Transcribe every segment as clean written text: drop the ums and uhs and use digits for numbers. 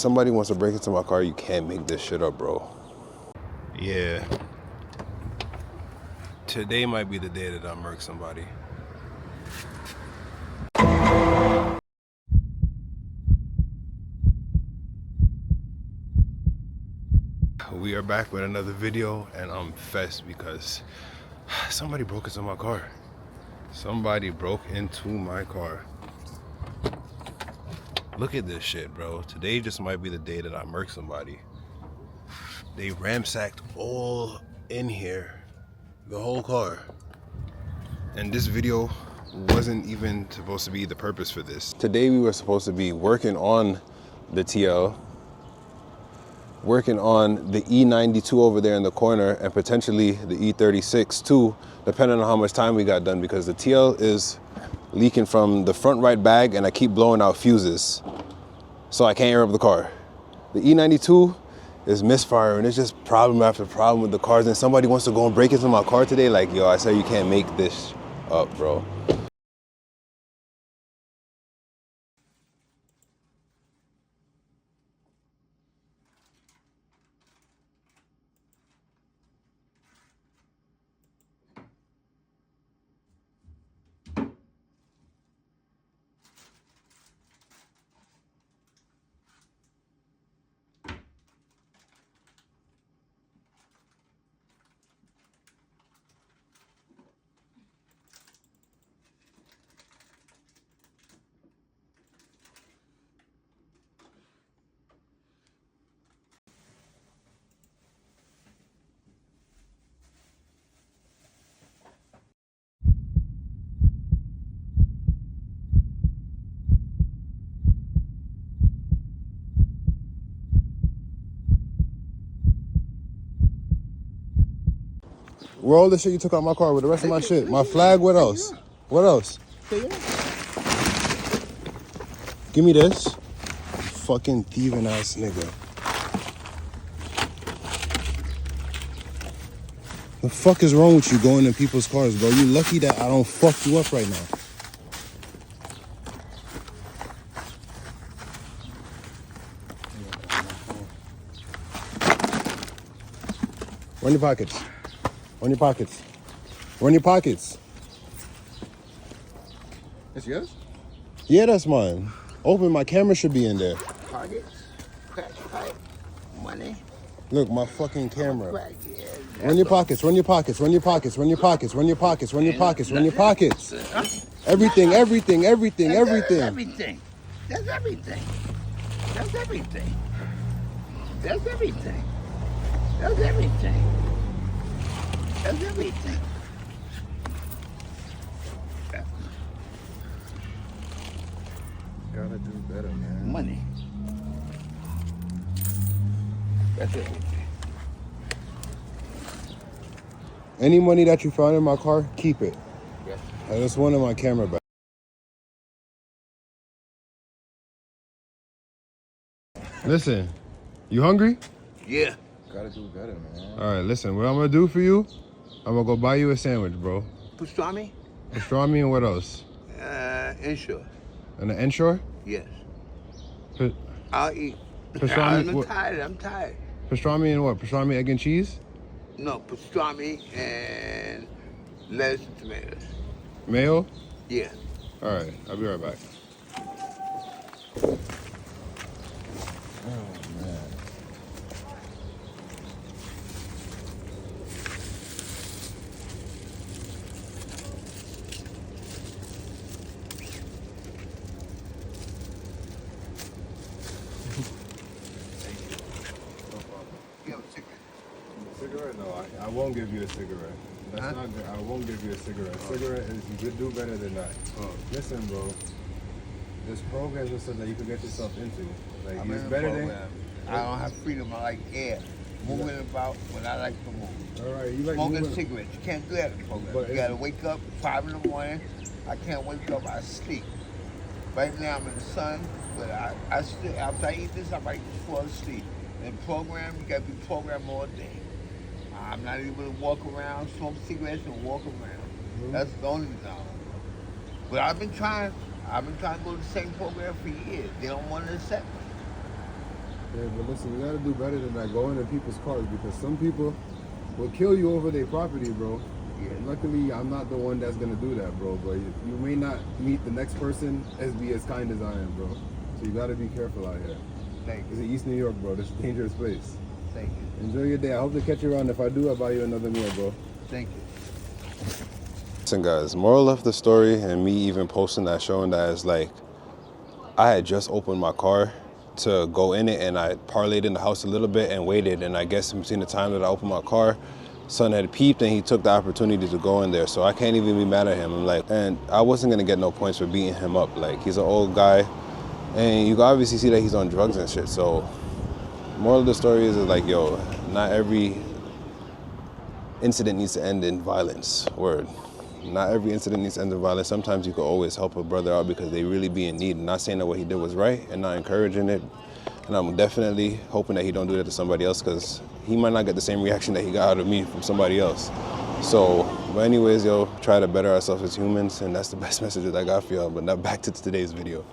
somebody wants to break into my car, you can't make this shit up, bro. Yeah. Today might be the day that I murk somebody. We are back with another video, and I'm fessed because somebody broke into my car. Somebody broke into my car. Look at this shit, bro. Today just might be the day that I murk somebody. They ransacked all in here, the whole car. And this video wasn't even supposed to be the purpose for this. Today we were supposed to be working on the TL, working on the E92 over there in the corner, and potentially the E36 too, depending on how much time we got done, because the TL is leaking from the front right bag and I keep blowing out fuses. So I can't air up the car. The E92 is misfiring. It's just problem after problem with the cars, and somebody wants to go and break into my car today. Like, yo, I said you can't make this up, bro. Where all the shit you took out my car with the rest of my shit? My flag, what else? What else? Give me this. Fucking thieving ass nigga. The fuck is wrong with you going in people's cars, bro? You lucky that I don't fuck you up right now. Run your pockets. Run your pockets. Run your pockets. That's yours? Yeah, that's mine. Open, my camera should be in there. Pockets, crack pipe, money. Look, my fucking camera. Crack, yeah. Run your pockets, run your pockets, run your pockets, run your pockets, run your pockets, run your pockets, run your pockets. Everything, everything, everything, everything. Everything. That's everything. That's everything. That's everything. That's everything. That's everything. Gotta do better, man. Money. That's everything. Any money that you found in my car, keep it. Yes. I just wanted my camera back. Listen, you hungry? Yeah. Gotta do better, man. All right, listen, what I'm gonna do for you, I'm gonna go buy you a sandwich, bro. Pastrami? Pastrami and what else? Insure. And an Ensure? Yes. Pa- I'll eat. Pastrami, I'm what? tired. I'm tired. Pastrami and what? Pastrami, egg and cheese? No, pastrami and lettuce and tomatoes. Mayo? Yeah. All right, I'll be right back. You have a cigarette? Cigarette? No, I won't give you a cigarette. That's Huh? not good. I won't give you a cigarette. Cigarette is, you could do better than that. Listen, bro. This program is something that you can get yourself into. Like, I'm it's in a better than... program. I don't have freedom. I like air. Moving about when I like to move. All right, you like Smoking moving... cigarettes. You can't do that in the program. But You gotta wake up 5 in the morning. I can't wake up. I sleep. Right now I'm in the sun, but I still, after I eat this, I might just fall asleep. In the program, you gotta be programmed all day. I'm not able to walk around, smoke cigarettes and walk around. That's the only reason I don't go. But I've been trying to go to the same program for years. They don't want to accept me. Yeah, but listen, you gotta do better than that. Go into people's cars because some people will kill you over their property, bro. Yeah. And luckily, I'm not the one that's gonna do that, bro. But you may not meet the next person as kind as I am, bro. So you gotta be careful out here. Thank you. This is East New York, bro. This is a dangerous place. Thank you. Enjoy your day. I hope to catch you around. If I do, I'll buy you another meal, bro. Thank you. Listen, guys, moral of the story, and me even posting that, showing that, is like, I had just opened my car to go in it, and I parlayed in the house a little bit and waited. And I guess in between the time that I opened my car, son had peeped and he took the opportunity to go in there. So I can't even be mad at him. I'm like, and I wasn't gonna get no points for beating him up. Like, he's an old guy, and you can obviously see that he's on drugs and shit. So moral of the story is like, yo, not every incident needs to end in violence. Word. Not every incident needs to end in violence. Sometimes you can always help a brother out because they really be in need. I'm not saying that what he did was right and not encouraging it. And I'm definitely hoping that he don't do that to somebody else because he might not get the same reaction that he got out of me from somebody else. So, but anyways, yo, try to better ourselves as humans, and that's the best message that I got for y'all. But now back to today's video.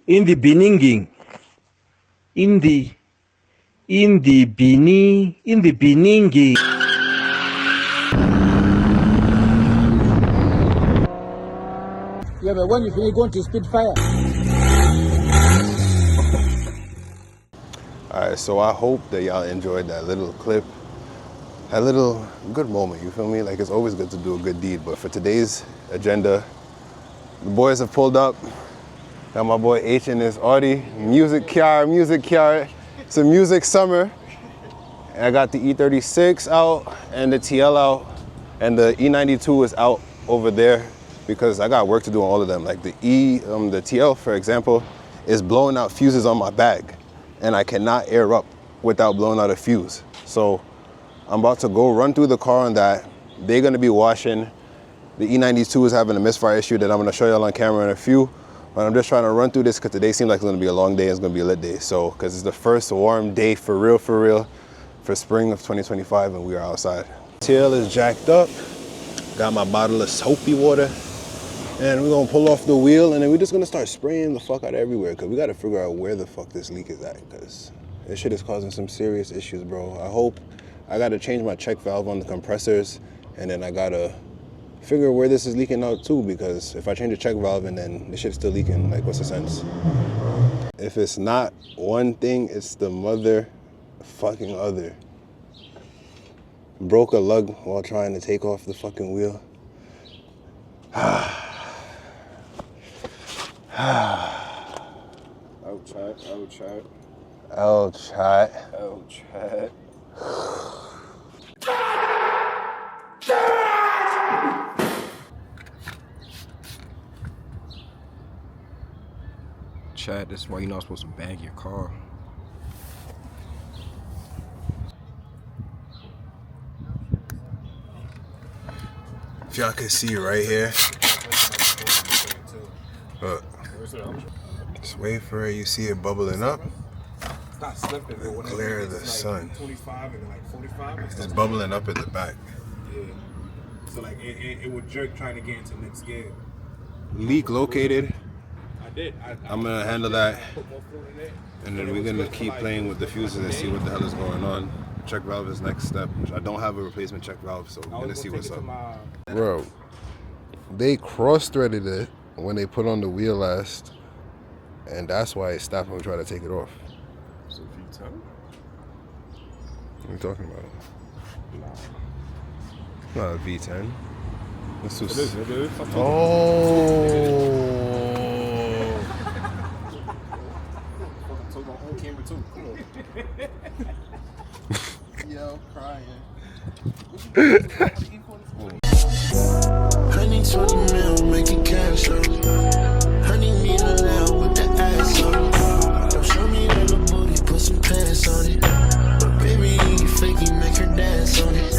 In the beginning, in the beginning. Yeah, but when you're going to spit fire. Alright, so I hope that y'all enjoyed that little clip, that little good moment, you feel me? Like, it's always good to do a good deed, but for today's agenda, the boys have pulled up. Got my boy H in his Audi, music car. It's a music summer. And I got the E36 out and the TL out, and the E92 is out over there because I got work to do on all of them. Like the TL, for example, is blowing out fuses on my bag, and I cannot air up without blowing out a fuse. So I'm about to go run through the car on that. They're gonna be washing. The E92 is having a misfire issue that I'm gonna show y'all on camera in a few, but I'm just trying to run through this because today seems like it's gonna be a long day. It's gonna be a lit day. So, because it's the first warm day for real, for spring of 2025, and we are outside. Tail is jacked up. Got my bottle of soapy water. And we're gonna pull off the wheel, and then we're just gonna start spraying the fuck out everywhere, because we gotta figure out where the fuck this leak is at, because this shit is causing some serious issues, bro. I gotta change my check valve on the compressors, and then I gotta figure where this is leaking out too, because if I change the check valve and then the shit's still leaking, like, what's the sense? If it's not one thing, it's the motherfucking other. Broke a lug while trying to take off the fucking wheel. Ouch. Chat, this is why you're not supposed to bang your car. If y'all can see right here. Look. Just wait for it. You see it bubbling up. The glare of the sun. It's bubbling up at the back. Yeah. So like it would jerk trying to get into next gear. Leak located. I did. I'm gonna handle that, and then we're gonna keep playing with the fuses and see what the hell is going on. Check valve is next step. I don't have a replacement check valve, so we're gonna see what's up. Bro, they cross-threaded it when they put on the wheel last, and that's why it stopped when we tried to take it off. So V10? What are you talking about? Not a V10. This was... It is. Oh. Told my own camera too. Come on. Yo, crying. Honey 20 mil, make it cash up. Honey need a little with the ass on it. Don't show me that little booty, put some pants on it. But baby, you faking, make her dance on it.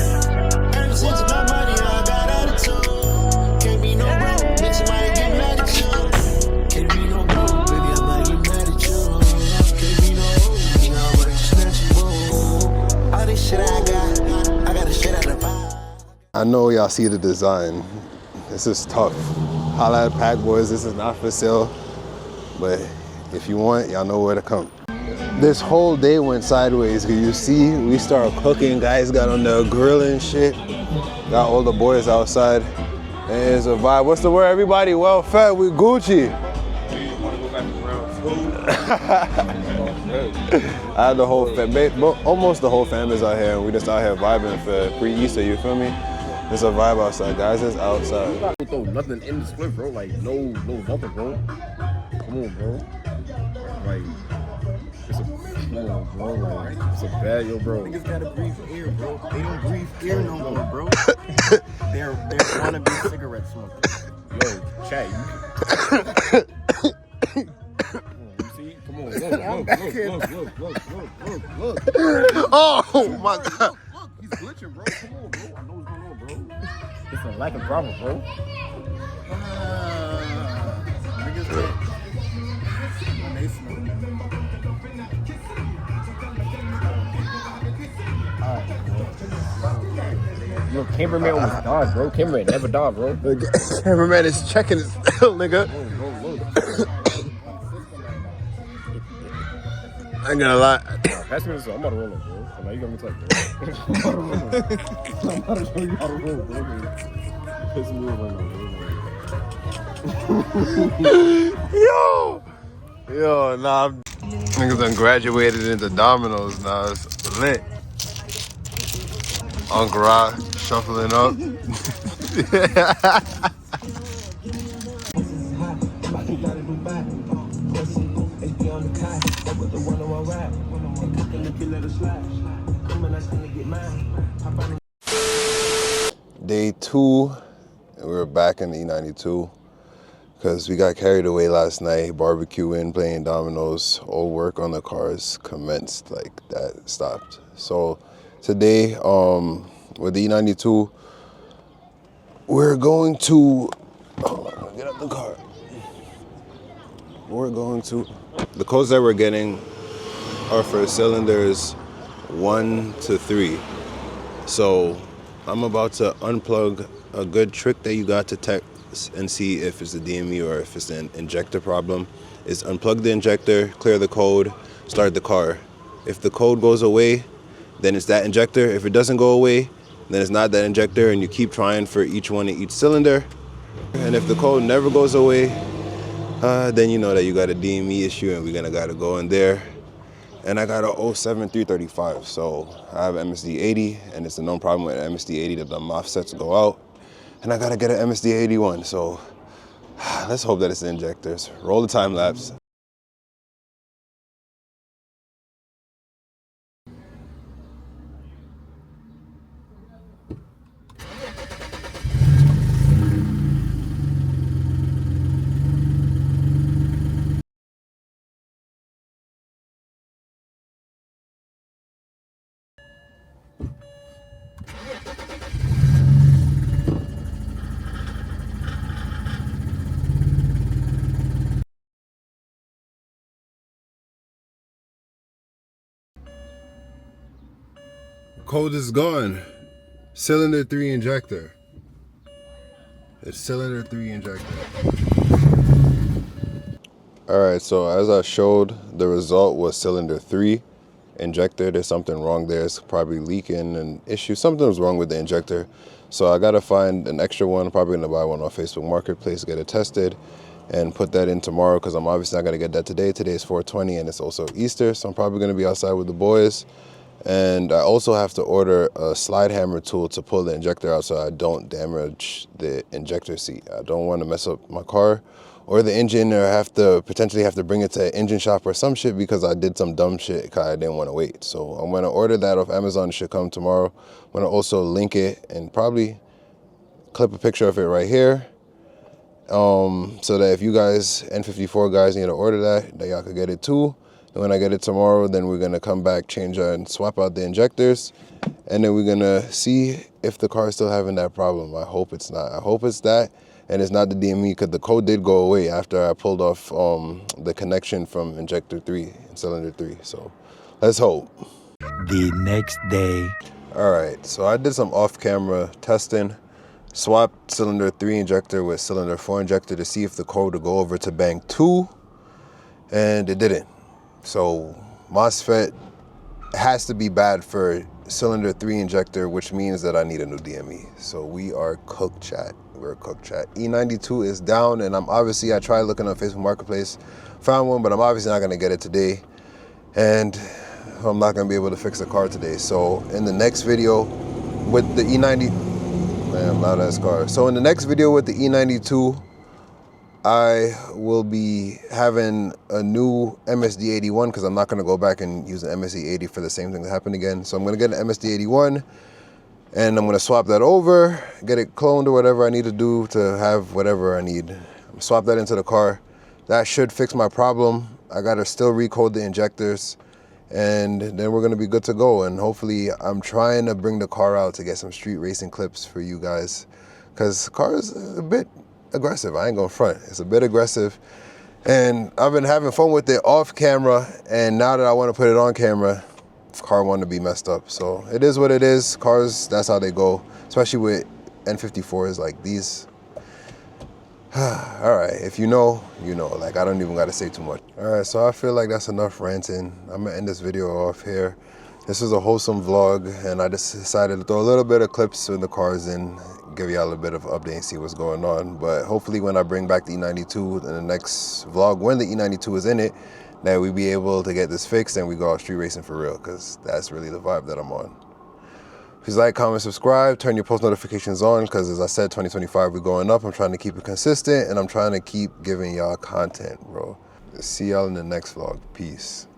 Ever since my body, I got attitude. Can't be no broke, bitch, I might get mad at you. Can't be no broke, baby, I might get mad at you. Can't be no hoe, you know, but it's snatchable. All this shit I got a shit out of vibe. I know y'all see the design. This is tough. Holla at Pack Boys, this is not for sale. But if you want, y'all know where to come. This whole day went sideways. Cause you see, we started cooking. Guys got on the grill and shit. Got all the boys outside. And it's a vibe. What's the word? Everybody well fed. We Gucci. I had the whole almost the whole fam is out here, and we just out here vibing for pre-Easter. You feel me? It's a vibe outside, guys. It's outside. Don't throw nothing in the split, bro. Like no nothing, bro. Come on, bro. Like it's a come on, bro. Like it's a bad, yo, bro. Niggas gotta breathe air, bro. They don't breathe air no more, bro. They're wannabe cigarette smokers. Yo, chat. You see? Come on, look. Oh my God. Look, he's glitching, bro. Come on, bro. I know what's going on, bro. It's a lack of drama, bro. Niggas rich. They smoke. Yo, cameraman almost died, bro. Cameraman never died, bro. The cameraman is checking his nigga. I ain't gonna lie. Pass me this. I'm about to roll up, bro. So now you got me tight, bro. I'm about to show you how to roll, bro. Piss me off right now, bro. Yo, nah. Niggas done graduated into dominoes now. It's lit. Uncle Rock shuffling up. Day 2, and we're back in the E92 because we got carried away last night, barbecuing, playing dominoes. All work on the cars commenced, like that stopped. So today, with the E92, we're going to, hold on, get out the car. We're going to, the codes that we're getting are for cylinders 1 to 3. So I'm about to unplug a good trick that you got to test and see if it's the DME or if it's an injector problem. Is unplug the injector, clear the code, start the car. If the code goes away, then it's that injector. If it doesn't go away, then it's not that injector, and you keep trying for each one in each cylinder. And if the code never goes away, then you know that you got a DME issue, and we're gonna gotta go in there. And I got a 07335, so I have MSD 80, and it's a known problem with MSD 80 that the MOSFETs go out. And I gotta get an MSD 81, so let's hope that it's the injectors. Roll the time lapse. Code is gone. Cylinder 3 injector. It's cylinder 3 injector. Alright, so as I showed, the result was cylinder 3 injector. There's something wrong there. It's probably leaking, an issue. Something was wrong with the injector. So I gotta find an extra one. I'm probably gonna buy one on Facebook Marketplace, get it tested, and put that in tomorrow because I'm obviously not gonna get that today. Today's 420 and it's also Easter, so I'm probably gonna be outside with the boys. And I also have to order a slide hammer tool to pull the injector out so I don't damage the injector seat. I don't want to mess up my car or the engine, or potentially have to bring it to an engine shop or some shit because I did some dumb shit because I didn't want to wait. So I'm going to order that off Amazon. It should come tomorrow. I'm going to also link it and probably clip a picture of it right here. So that if you guys, N54 guys, need to order that y'all could get it too. And when I get it tomorrow, then we're gonna come back, change and swap out the injectors, and then we're gonna see if the car is still having that problem. I hope it's not. I hope it's that, and it's not the DME, because the code did go away after I pulled off the connection from injector 3 and cylinder 3. So let's hope. The next day. All right, so I did some off-camera testing. Swapped cylinder 3 injector with cylinder 4 injector to see if the code would go over to bank 2, and it didn't. So MOSFET has to be bad for cylinder 3 injector, which means that I need a new DME. So we are cooked, chat. We're cooked, chat. E92 is down, and I tried looking on Facebook Marketplace, found one, but I'm obviously not gonna get it today. And I'm not gonna be able to fix the car today. So in the next video with the E90, man, loud ass car. So in the next video with the E92, I will be having a new MSD81 because I'm not going to go back and use an MSD80 for the same thing that happened again. So I'm going to get an MSD81 and I'm going to swap that over, get it cloned or whatever I need to do to have whatever I need. Swap that into the car. That should fix my problem. I got to still recode the injectors and then we're going to be good to go. And hopefully I'm trying to bring the car out to get some street racing clips for you guys because the car is a bit aggressive. I ain't gonna front. It's a bit aggressive. And I've been having fun with it off camera. And now that I want to put it on camera, car want to be messed up. So it is what it is. Cars, that's how they go. Especially with N54s like these. All right, if you know, you know. Like, I don't even got to say too much. All right, so I feel like that's enough ranting. I'm gonna end this video off here. This is a wholesome vlog, and I just decided to throw a little bit of clips with the cars in, give y'all a little bit of update and see what's going on. But hopefully when I bring back the E92 in the next vlog, when the E92 is in it, that we be able to get this fixed and we go out street racing for real, because that's really the vibe that I'm on. Please like, comment, subscribe, turn your post notifications on, because as I said, 2025, we're going up. I'm trying to keep it consistent, and I'm trying to keep giving y'all content, bro. See y'all in the next vlog. Peace.